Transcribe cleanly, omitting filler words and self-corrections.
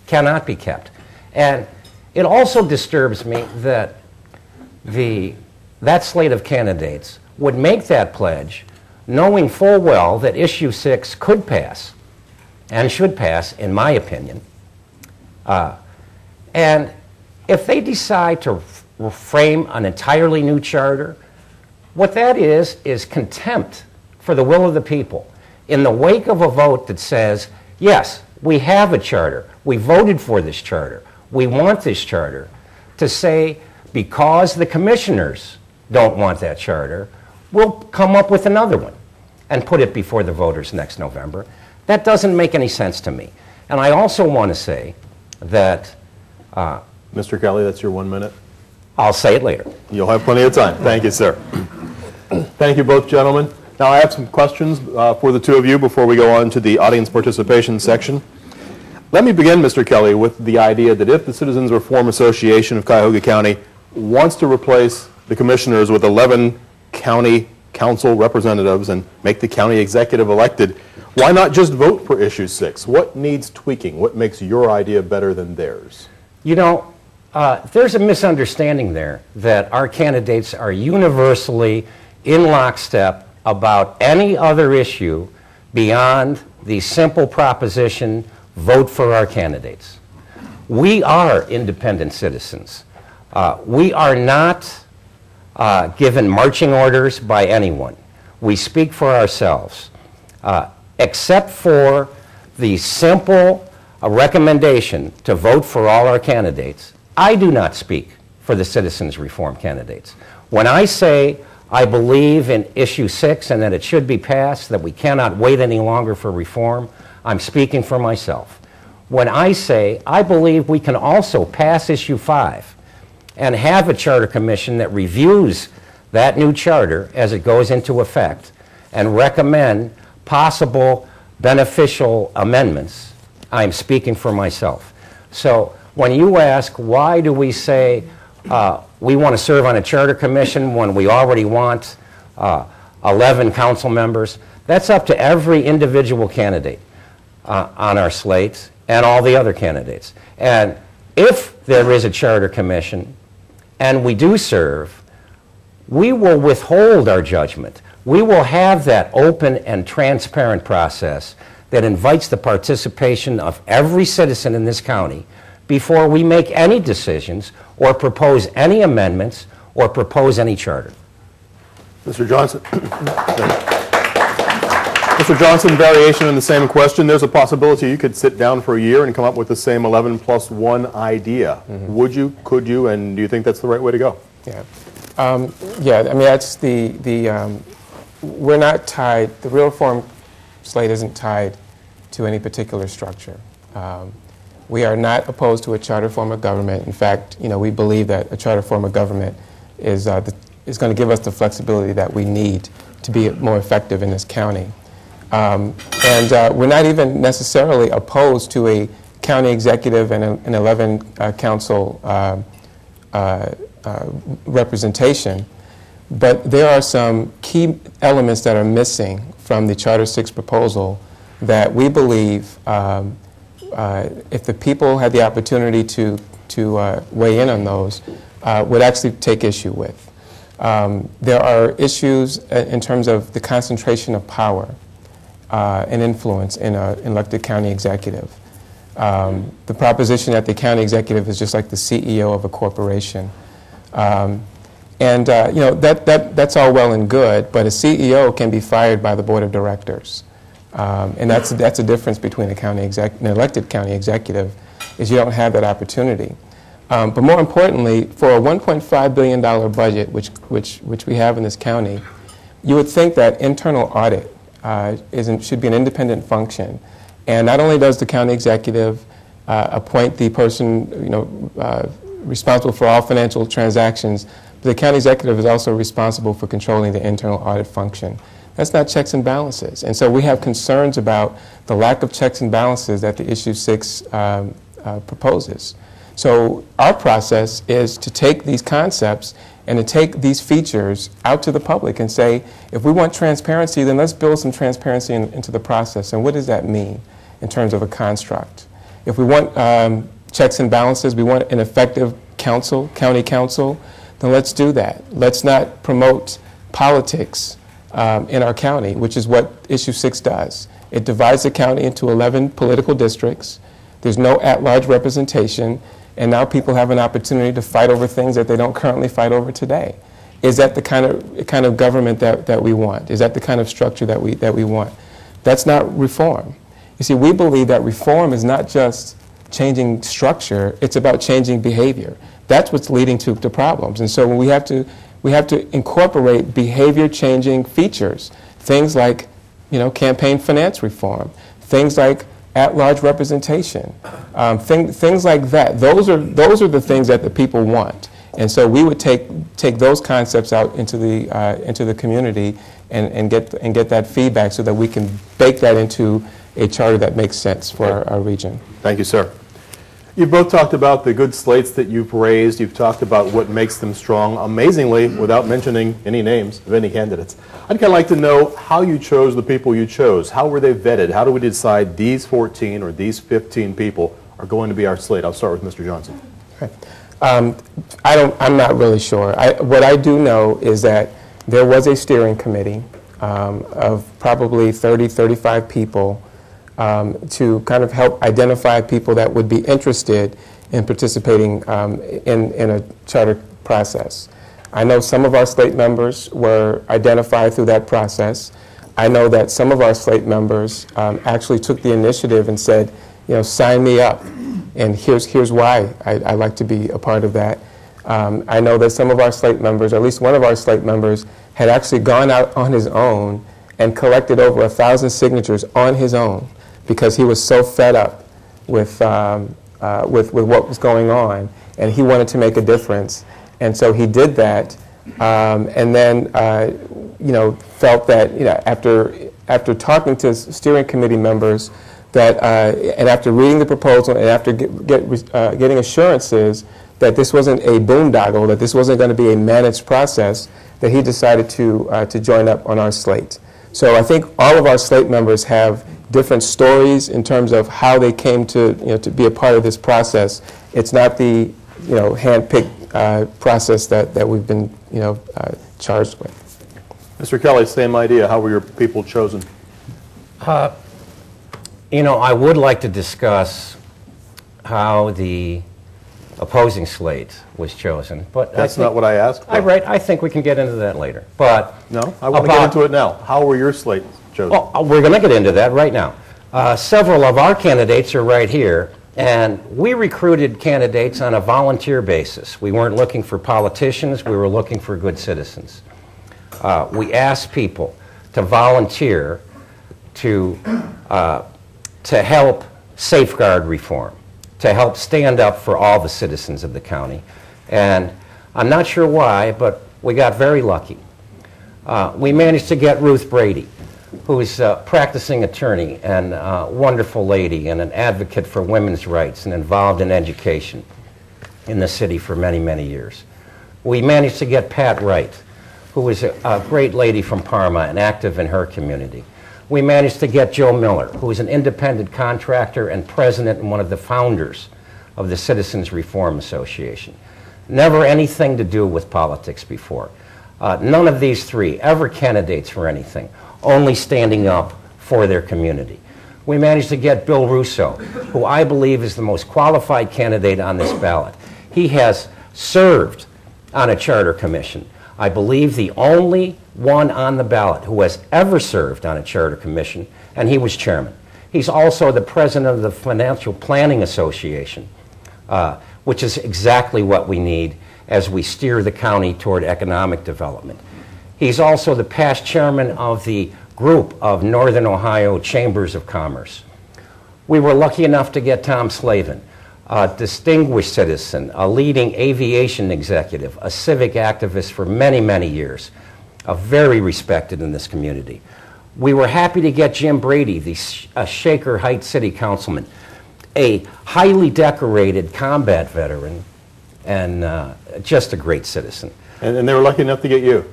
cannot be kept. And it also disturbs me that that slate of candidates would make that pledge knowing full well that issue 6 could pass and should pass, in my opinion. And if they decide to frame an entirely new charter, what that is contempt for the will of the people in the wake of a vote that says, yes, we have a charter, we voted for this charter, we want this charter, to say, because the commissioners don't want that charter, we'll come up with another one and put it before the voters next November. That doesn't make any sense to me. And I also want to say that... Mr. Kelly, that's your 1 minute. I'll say it later. You'll have plenty of time. Thank you, sir. Thank you both, gentlemen. Now, I have some questions for the two of you before we go on to the audience participation section. Let me begin, Mr. Kelly, with the idea that if the Citizens Reform Association of Cuyahoga County wants to replace the commissioners with 11 county council representatives and make the county executive elected, why not just vote for issue 6? What needs tweaking? What makes your idea better than theirs? You know, there's a misunderstanding there that our candidates are universally in lockstep about any other issue beyond the simple proposition, vote for our candidates. We are independent citizens. We are not given marching orders by anyone. We speak for ourselves. Except for the simple recommendation to vote for all our candidates, I do not speak for the Citizens Reform candidates. When I say I believe in issue 6 and that it should be passed, that we cannot wait any longer for reform, I'm speaking for myself. When I say I believe we can also pass issue 5 and have a charter commission that reviews that new charter as it goes into effect and recommend possible beneficial amendments, I'm speaking for myself. So when you ask why do we say we want to serve on a charter commission when we already want 11 council members, that's up to every individual candidate on our slate and all the other candidates. And if there is a charter commission and we do serve, we will withhold our judgment. We will have that open and transparent process that invites the participation of every citizen in this county before we make any decisions or propose any amendments or propose any charter. Mr. Johnson. Mr. Johnson, variation in the same question. There's a possibility you could sit down for a year and come up with the same 11 plus 1 idea. Mm-hmm. Would you, could you, and do you think that's the right way to go? Yeah. Yeah, I mean, that's we're not tied, the real reform slate isn't tied to any particular structure. We are not opposed to a charter form of government. In fact, you know, we believe that a charter form of government is going to give us the flexibility that we need to be more effective in this county. We're not even necessarily opposed to a county executive and an 11 council representation, but there are some key elements that are missing from the Charter 6 proposal that we believe if the people had the opportunity to weigh in on those, would actually take issue with. There are issues in terms of the concentration of power and influence in an elected county executive. The proposition that the county executive is just like the CEO of a corporation. You know, that's all well and good, but a CEO can be fired by the board of directors. And that's a difference between an elected county executive, is you don't have that opportunity. But more importantly, for a $1.5 billion budget, which we have in this county, you would think that internal audit should be an independent function. And not only does the county executive appoint the person, you know, responsible for all financial transactions, but the county executive is also responsible for controlling the internal audit function. That's not checks and balances. And so we have concerns about the lack of checks and balances that the issue 6 proposes. So our process is to take these concepts and to take these features out to the public and say, if we want transparency, then let's build some transparency into the process. And what does that mean in terms of a construct? If we want checks and balances, we want an effective council, county council, then let's do that. Let's not promote politics in our county, which is what Issue 6 does. It divides the county into 11 political districts. There's no at-large representation, and now people have an opportunity to fight over things that they don't currently fight over today. Is that the kind of government that we want? Is that the kind of structure that we want? That's not reform. You see, we believe that reform is not just changing structure, it's about changing behavior. That's what's leading to problems. And so we have to incorporate behavior-changing features, things like, campaign finance reform, things like at-large representation, things like that. Those are the things that the people want. And so we would take those concepts out into the community and get that feedback so that we can bake that into a charter that makes sense for our region. Thank you, sir. You've both talked about the good slates that you've raised. You've talked about what makes them strong, amazingly, without mentioning any names of any candidates. I'd kind of like to know how you chose the people you chose. How were they vetted? How do we decide these 14 or these 15 people are going to be our slate? I'll start with Mr. Johnson. Okay. I'm not really sure. What I do know is that there was a steering committee of probably 30, 35 people to kind of help identify people that would be interested in participating in a charter process. I know some of our slate members were identified through that process. I know that some of our slate members actually took the initiative and said, sign me up, and here's why I'd like to be a part of that. I know that some of our slate members, or at least one of our slate members, had actually gone out on his own and collected over 1,000 signatures on his own, because he was so fed up with what was going on, and he wanted to make a difference. And so he did that, and then felt that after talking to steering committee members, that and after reading the proposal and after getting assurances that this wasn't a boondoggle, that this wasn't going to be a managed process, that he decided to join up on our slate. So I think all of our slate members have different stories in terms of how they came to be a part of this process. It's not the hand-picked process that we've been charged with. Mr. Kelly, same idea. How were your people chosen? I would like to discuss how the opposing slate was chosen, but that's not what I asked for. I think we can get into that later. But no, I want to get into it now. How were your slate chosen? Well, we're going to get into that right now. Several of our candidates are right here, and we recruited candidates on a volunteer basis. We weren't looking for politicians. We were looking for good citizens. We asked people to volunteer to help safeguard reform, to help stand up for all the citizens of the county. And I'm not sure why, but we got very lucky. We managed to get Ruth Brady, who's a practicing attorney and a wonderful lady and an advocate for women's rights and involved in education in the city for many, many years. We managed to get Pat Wright, who is a great lady from Parma and active in her community. We managed to get Joe Miller, who is an independent contractor and president and one of the founders of the Citizens Reform Association. Never anything to do with politics before. None of these three ever candidates for anything, only standing up for their community. We managed to get Bill Russo, who I believe is the most qualified candidate on this ballot. He has served on a charter commission. I believe the only one on the ballot who has ever served on a charter commission, and he was chairman. He's also the president of the Financial Planning Association, which is exactly what we need as we steer the county toward economic development. He's also the past chairman of the group of Northern Ohio Chambers of Commerce. We were lucky enough to get Tom Slavin, a distinguished citizen, a leading aviation executive, a civic activist for many, many years, very respected in this community. We were happy to get Jim Brady, the Shaker Heights City Councilman, a highly decorated combat veteran and just a great citizen. And they were lucky enough to get you.